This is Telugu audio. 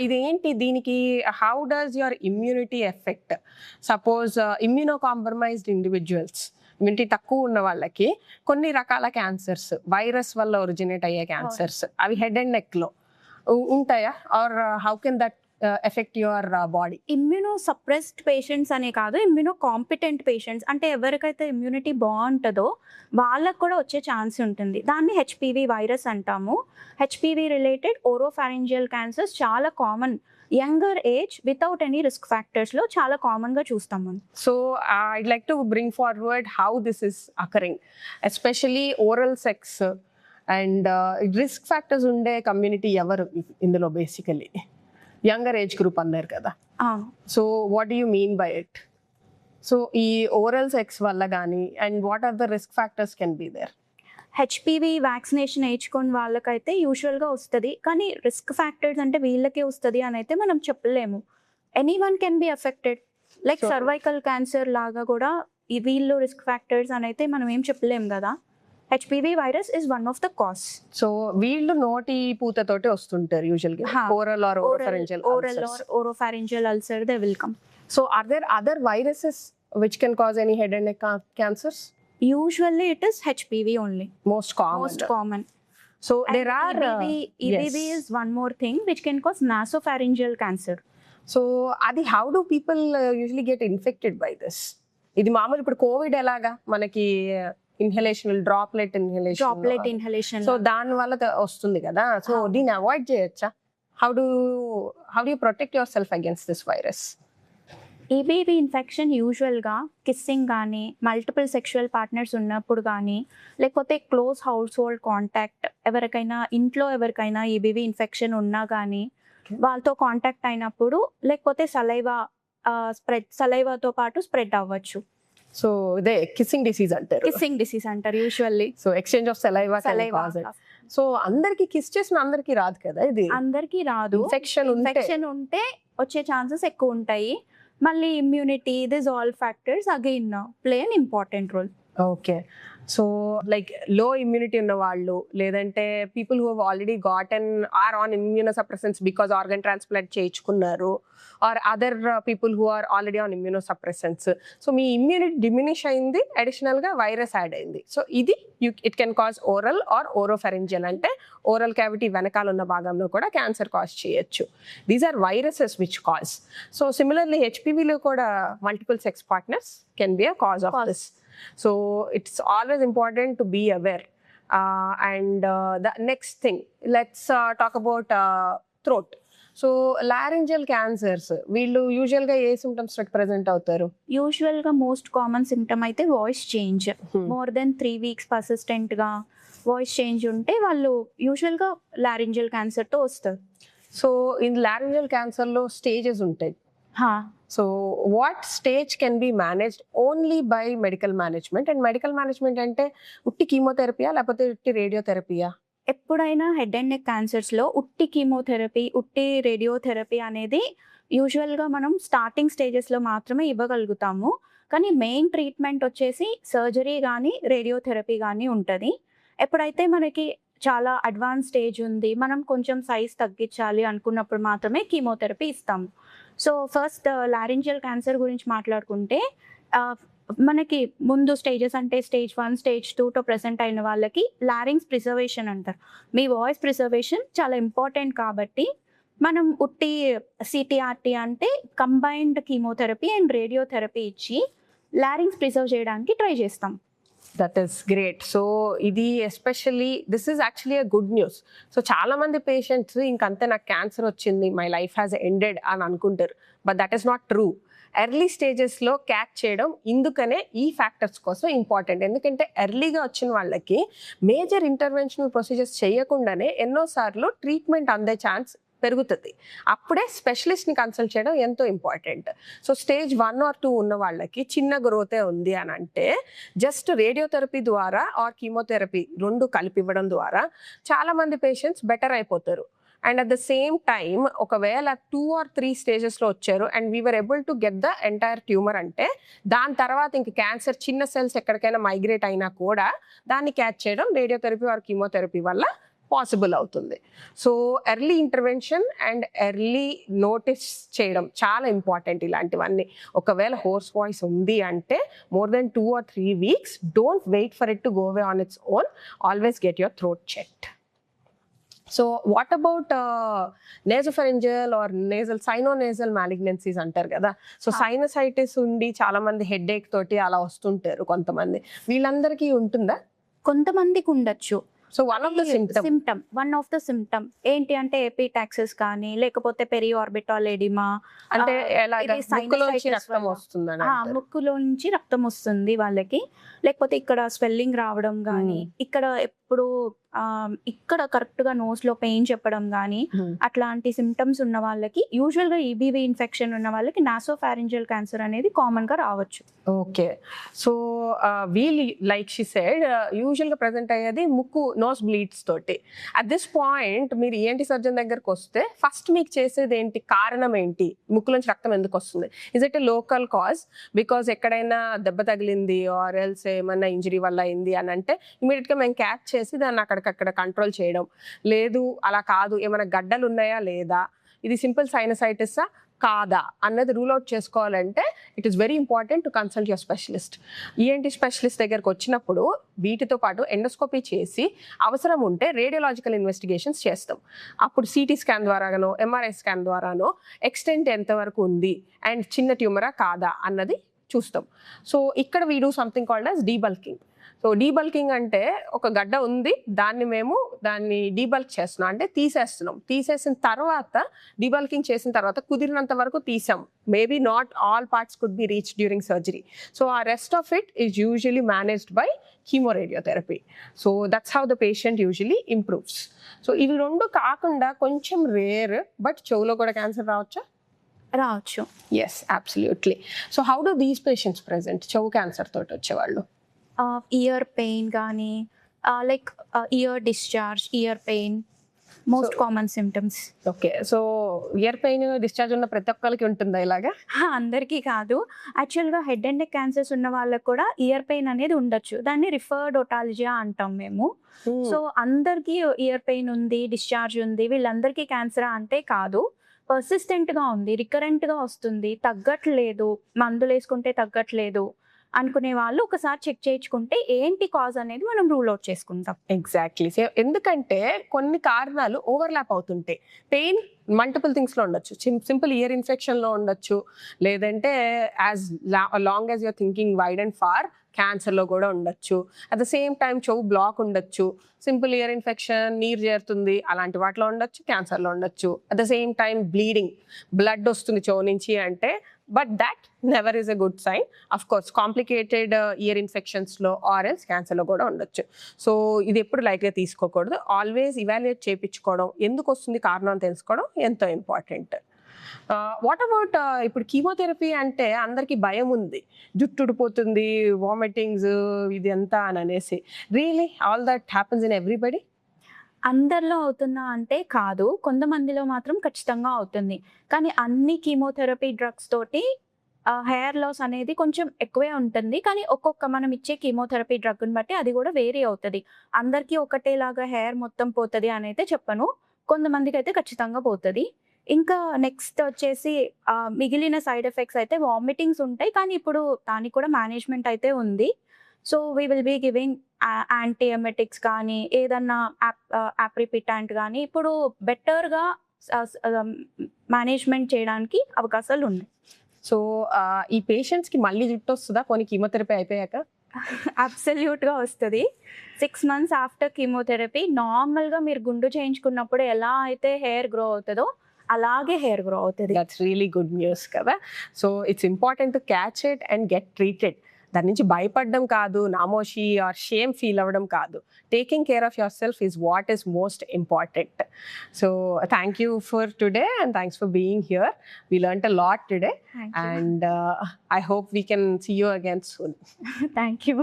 ఇదేంటి దీనికి how does your immunity affect? Suppose immuno compromised individuals, immunity తక్కువ ఉన్న వాళ్ళకి కొన్ని రకాల క్యాన్సర్స్ వైరస్ వల్ల ఒరిజినేట్ అయ్యే క్యాన్సర్స్ అవి హెడ్ అండ్ నెక్ లో ఉంటాయా? Or how can that affect your body? Immuno suppressed patients అనే కాదు, ఇమ్యూనో కాంపిటెంట్ పేషెంట్స్ అంటే ఎవరికైతే ఇమ్యూనిటీ బాగుంటుందో వాళ్ళకు కూడా వచ్చే ఛాన్స్ ఉంటుంది. దాన్ని హెచ్పివి వైరస్ అంటాము. హెచ్పివి రిలేటెడ్ ఓరోఫారింజియల్ క్యాన్సర్స్ చాలా common. Younger age without any risk ఫ్యాక్టర్స్లో చాలా కామన్గా చూస్తాం మనం. So I'd like to bring forward how this is occurring, especially oral sex and risk factors ఉండే కమ్యూనిటీ ఎవరు ఇందులో? బేసికలీ యంగర్ ఏజ్ గ్రూప్ అన్నారు కదా. So what do you mean by it? So ఈ ఓరల్ సెక్స్ వల్ల కానీ and what are the risk factors can be there? HPV vaccination వేయించుకుని వాళ్ళకైతే యూజువల్గా వస్తుంది, కానీ రిస్క్ ఫ్యాక్టర్స్ అంటే వీళ్ళకే వస్తుంది అని అయితే మనం చెప్పలేము. Any one can be affected, like cervical cancer లాగా కూడా వీళ్ళు రిస్క్ ఫ్యాక్టర్స్ అని అయితే మనం ఏం చెప్పలేము కదా. HPV virus is one of the cause. So వీళ్ళు నోటి పూతతోటి వస్తుంటారు యూజువల్గా, oral or oropharyngeal ulcer they will come. So are there other viruses which can cause any head and neck cancers? Usually it is HPV only. Most common. So and there are EBV is one more thing which can cause nasopharyngeal cancer. So adi how do people usually get infected by this? ఇది మామూలు ఇప్పుడు కోవిడ్ ఎలాగా మనకి ఇన్హలేషన్ డ్రాప్లెట్ ఇన్హలేషన్, సో దాని వల్ల వస్తుంది కదా. సో దీన్ని అవాయిడ్ చేయొచ్చా? How do you protect your self against this virus? EBV infection యూజువల్గా కిస్సింగ్ కానీ, మల్టిపుల్ సెక్షువల్ పార్ట్నర్స్ ఉన్నప్పుడు కానీ, లేకపోతే క్లోజ్ హౌస్ హోల్డ్ కాంటాక్ట్ ఇంట్లో ఎవరికైనా ఈబీవీ ఇన్ఫెక్షన్ ఉన్నా కానీ వాళ్ళతో కాంటాక్ట్ అయినప్పుడు, లేకపోతే సలైవాతో పాటు స్ప్రెడ్ అవ్వచ్చు. సో ఇదే కిస్సింగ్ డిసీజ్ అంటారు usually. So exchange of saliva. So అందరికి కిస్ చేసిన అందరికి రాదు కదా, ఇది అందరికి రాదు. ఇన్ఫెక్షన్ ఉంటే వచ్చే ఛాన్సెస్ ఎక్కువ ఉంటాయి. మళ్ళీ immunity, this all factors again play an important role. Okay. So like low immunity ఉన్న వాళ్ళు, లేదంటే people who have already gotten or on immunosuppressants because organ transplant చేయించుకున్నారు, or other people who are already on immunosuppressants. So మీ ఇమ్యూనిటీ డిమినిష్ అయింది, అడిషనల్గా వైరస్ యాడ్ అయింది. సో ఇది it can cause oral or oropharyngeal, అంటే ఓరల్ క్యావిటీ వెనకాల ఉన్న భాగంలో కూడా క్యాన్సర్ కాజ్ చేయొచ్చు. These are viruses which cause. So similarly హెచ్పివిలో కూడా multiple sex partners can be a cause of this. So it's always important to be aware. And the next thing, let's talk about throat. So laryngeal cancers, వీళ్ళు యూజువల్గా ఏ సిమ్టమ్స్ ప్రెజెంట్ అవుతారు? యూజువల్గా మోస్ట్ కామన్ సిమ్టమ్ అయితే voice change. More than 3 weeks పర్సిస్టెంట్గా వాయిస్ చేంజ్ ఉంటే వాళ్ళు యూజువల్గా లారింజియల్ క్యాన్సర్తో వస్తారు. సో ఈ లారింజియల్ క్యాన్సర్లో స్టేజెస్ ఉంటాయి. So what stage can be managed only by medical management? And medical management అంటే ఉట్టి కీమోథెరపీయా లేకపోతే ఉట్టి రేడియోథెరపీయా? ఎప్పుడైనా హెడ్ అండ్ నెక్ క్యాన్సర్స్లో ఉట్టి కీమోథెరపీ, ఉట్టి రేడియోథెరపీ అనేది యూజువల్గా మనం స్టార్టింగ్ స్టేజెస్లో మాత్రమే ఇవ్వగలుగుతాము. కానీ మెయిన్ ట్రీట్మెంట్ వచ్చేసి సర్జరీ కానీ రేడియోథెరపీ కానీ ఉంటుంది. ఎప్పుడైతే మనకి చాలా అడ్వాన్స్ స్టేజ్ ఉంది, మనం కొంచెం సైజ్ తగ్గించాలి అనుకున్నప్పుడు మాత్రమే కీమోథెరపీ ఇస్తాము. సో ఫస్ట్ లారింజియల్ క్యాన్సర్ గురించి మాట్లాడుకుంటే మనకి ముందు స్టేజెస్ అంటే స్టేజ్ 1, స్టేజ్ 2తో ప్రెసెంట్ అయిన వాళ్ళకి లారింగ్స్ ప్రిజర్వేషన్ అంటారు. మీ వాయిస్ ప్రిజర్వేషన్ చాలా ఇంపార్టెంట్ కాబట్టి మనం ఉట్టి సిటిఆర్టీ అంటే కంబైన్డ్ కీమోథెరపీ అండ్ రేడియోథెరపీ ఇచ్చి లారింగ్స్ ప్రిజర్వ్ చేయడానికి ట్రై చేస్తాం. That is great. సో ఇది especially this is actually a good news. So చాలా మంది పేషెంట్స్ ఇంకంతే నాకు క్యాన్సర్ వచ్చింది, మై లైఫ్ హ్యాస్ ఎండెడ్ అని అనుకుంటారు. But that is not true. Early స్టేజెస్లో క్యాచ్ చేయడం ఇందుకనే ఈ ఫ్యాక్టర్స్ కోసం ఇంపార్టెంట్. ఎందుకంటే ఎర్లీగా వచ్చిన వాళ్ళకి మేజర్ ఇంటర్వెన్షనల్ ప్రొసీజర్స్ చేయకుండానే ఎన్నోసార్లు ట్రీట్మెంట్ అందే ఛాన్స్ పెరుగుతుంది. అప్పుడే స్పెషలిస్ట్ని కన్సల్ట్ చేయడం ఎంతో ఇంపార్టెంట్. సో స్టేజ్ 1 or 2 ఉన్న వాళ్ళకి చిన్న గ్రోతే ఉంది అని అంటే జస్ట్ రేడియోథెరపీ ద్వారా ఆర్ కీమోథెరపీ 2 కలిపి ఇవ్వడం ద్వారా చాలామంది పేషెంట్స్ బెటర్ అయిపోతారు. And at the same time ఒకవేళ 2 or 3 స్టేజెస్లో వచ్చారు and we are able to get the entire tumour అంటే దాని తర్వాత ఇంక క్యాన్సర్ చిన్న సెల్స్ ఎక్కడికైనా మైగ్రేట్ అయినా కూడా దాన్ని క్యాచ్ చేయడం రేడియోథెరపీ ఆర్ కీమోథెరపీ వల్ల పాసిబుల్ అవుతుంది. So early intervention and early notice చేయడం చాలా ఇంపార్టెంట్. ఇలాంటివన్నీ ఒకవేళ హోర్స్ వాయిస్ ఉంది అంటే more than 2 or 3 weeks, don't wait for it to go away on its own. Always get your throat checked. So what about nasopharyngeal or nasal sinonasal malignancies అంటారు కదా. సో సైనసైటిస్ ఉండి చాలా మంది హెడేక్ తోటి అలా వస్తుంటారు కొంతమంది. వీళ్ళందరికీ ఉంటుందా? కొంతమందికి ఉండొచ్చు. So one of the symptom ఏంటి అంటే ఎపిటాక్సిస్ కానీ లేకపోతే పెరిఆర్బిటాల్ ఎడిమా అంటే ముక్కులోంచి రక్తం వస్తుందని ముక్కులోంచి రక్తం వస్తుంది వాళ్ళకి, లేకపోతే ఇక్కడ స్వెల్లింగ్ రావడం కానీ, ఇక్కడ ఎప్పుడు ఇక్కడ కరెక్ట్ గా నోస్ లో పెయిన్ చెప్పడం కానీ, అట్లాంటి సిమ్టమ్స్ ఉన్న వాళ్ళకి, యూజువల్ గా ఈబీవీ ఇన్ఫెక్షన్ ఉన్న వాళ్ళకి నాసోఫారింజియల్ క్యాన్సర్ అనేది కామన్ గా రావచ్చు. Okay. So well like she said usual గా ప్రెసెంట్ అయ్యేది ముక్కు నోస్ బ్లీడ్స్ తోటి. అట్ దిస్ పాయింట్ మీరు ఈఎన్టీ సర్జన్ దగ్గరకు వస్తే ఫస్ట్ మీకు చేసేది ఏంటి? కారణం ఏంటి? ముక్కు నుంచి రక్తం ఎందుకు వస్తుంది? Is it a local cause? Because ఎక్కడైనా దెబ్బ తగిలింది ఆర్ ఎల్స్ ఏమన్నా ఇంజరీ వల్ల అయింది అని అంటే ఇమీడియట్ గా మేము క్యాచ్ చేసి దాన్ని అక్కడ కంట్రోల్ చేయడం. లేదు అలా కాదు, ఏమైనా గడ్డలు ఉన్నాయా లేదా, ఇది సింపుల్ సైనసైటిసా కాదా అన్నది రూల్ అవుట్ చేసుకోవాలంటే it is very important to consult your specialist. ENT specialist దగ్గరకు వచ్చినప్పుడు వీటితో పాటు ఎండోస్కోపీ చేసి అవసరం ఉంటే రేడియోలాజికల్ ఇన్వెస్టిగేషన్స్ చేస్తాం. అప్పుడు సిటీ స్కాన్ ద్వారానో ఎంఆర్ఐ స్కాన్ ద్వారానో ఎక్స్టెంట్ ఎంతవరకు ఉంది అండ్ చిన్న ట్యూమరా కాదా అన్నది చూస్తాం. సో ఇక్కడ we do something called as debulking. So debulking అంటే ఒక గడ్డ ఉంది, దాన్ని డీబల్క్ చేస్తున్నాం అంటే తీసేసిన తర్వాత డీబల్కింగ్ చేసిన తర్వాత కుదిరినంత వరకు తీసాం. Maybe not all parts could be reach during surgery. So ఆ rest of it is usually managed by chemoradiotherapy. So that's how the patient usually improves. So ఇవి రెండు కాకుండా కొంచెం రేర్, బట్ చెవులో కూడా క్యాన్సర్ రావచ్చు. Yes, absolutely. So how do these patients present? చెవు క్యాన్సర్ తోటి వచ్చేవాళ్ళు ఇయర్ పెయిన్ కానీ, like ear discharge, ear pain most common symptoms. Okay. So ear pain discharge ఉన్న ప్రతి ఒక్కరికి ఉంటుందా ఇలాగా? అందరికీ కాదు. యాక్చువల్గా హెడ్ అండ్ నెక్ క్యాన్సర్స్ ఉన్న వాళ్ళకి కూడా ఇయర్ పెయిన్ అనేది ఉండొచ్చు. దాన్ని రిఫర్డ్ ఒటాలజియా అంటాం మేము. సో అందరికీ ఇయర్ పెయిన్ ఉంది, డిశ్చార్జ్ ఉంది, వీళ్ళందరికీ క్యాన్సరా అంటే కాదు. పర్సిస్టెంట్గా ఉంది, రికరెంట్గా వస్తుంది, తగ్గట్లేదు, మందులు వేసుకుంటే తగ్గట్లేదు అనుకునే వాళ్ళు ఒకసారి చెక్ చేయించుకుంటే ఏంటి కాజ్ అనేది మనం రూల్ అవుట్ చేసుకుంటాం. ఎగ్జాక్ట్లీ. ఎందుకంటే కొన్ని కారణాలు ఓవర్లాప్ అవుతుంటాయి. పెయిన్ మల్టిపుల్ థింగ్స్లో ఉండొచ్చు. సింపుల్ ఇయర్ ఇన్ఫెక్షన్లో ఉండొచ్చు, లేదంటే as long as you're thinking wide and far క్యాన్సర్లో కూడా ఉండొచ్చు. అట్ ద సేమ్ టైం చెవు బ్లాక్ ఉండొచ్చు, సింపుల్ ఇయర్ ఇన్ఫెక్షన్, నీరు చేరుతుంది, అలాంటి వాటిలో ఉండొచ్చు, క్యాన్సర్లో ఉండొచ్చు. At the same time bleeding, blood వస్తుంది చెవు నుంచి అంటే, but that never is a good sign. Of course complicated ear ఇన్ఫెక్షన్స్లో ఆర్ ఎల్స్ క్యాన్సర్లో కూడా ఉండొచ్చు. సో ఇది ఎప్పుడు లైట్గా తీసుకోకూడదు. ఆల్వేస్ ఇవాల్యుయేట్ చేయించుకోవడం, ఎందుకు వస్తుంది కారణం తెలుసుకోవడం ఎంతో ఇంపార్టెంట్. వాట్ అబౌట్ ఇప్పుడు కీమోథెరపీ అంటే అందరికీ భయం ఉంది, జుట్టు ఊడిపోతుంది, వామిటింగ్స్, ఇది అంతా అని అనేసి. Really all that happens in everybody? అందరిలో అవుతుందా అంటే కాదు, కొంతమందిలో మాత్రం ఖచ్చితంగా అవుతుంది. కానీ అన్ని కీమోథెరపీ డ్రగ్స్ తోటి హెయిర్ లాస్ అనేది కొంచెం ఎక్కువే ఉంటుంది. కానీ మనం ఇచ్చే కీమోథెరపీ డ్రగ్ని బట్టి అది కూడా వేరీ అవుతుంది. అందరికీ ఒకటేలాగా హెయిర్ మొత్తం పోతుంది అని అయితే చెప్పను, కొంతమందికి అయితే ఖచ్చితంగా పోతుంది. ఇంకా నెక్స్ట్ వచ్చేసి మిగిలిన సైడ్ ఎఫెక్ట్స్ అయితే వామిటింగ్స్ ఉంటాయి, కానీ ఇప్పుడు దానికి కూడా మేనేజ్మెంట్ అయితే ఉంది. So we will be giving antiemetics కానీ, ఏదన్నా యాప్రిపిటాంట్ కానీ ఇప్పుడు బెటర్గా మేనేజ్మెంట్ చేయడానికి అవకాశాలు ఉన్నాయి. సో ఈ పేషెంట్స్కి మళ్ళీ జుట్టు వస్తుందా కొన్ని కీమోథెరపీ అయిపోయాక? అబ్సల్యూట్గా వస్తుంది. 6 months ఆఫ్టర్ కీమోథెరపీ నార్మల్గా మీరు గుండు చేయించుకున్నప్పుడు ఎలా అయితే హెయిర్ గ్రో అవుతుందో అలాగే హెయిర్ గ్రో అవుతుంది. దట్స్ రియలీ గుడ్ న్యూస్ కదా. So it's important to catch it and get treated. దాని నుంచి భయపడడం కాదు, నామోషి ఆర్ షేమ్ ఫీల్ అవ్వడం కాదు. Taking care of your self is what is most important. So thank you for today and thanks for being here. We learned a lot today and I hope we can see you again soon. Thank you.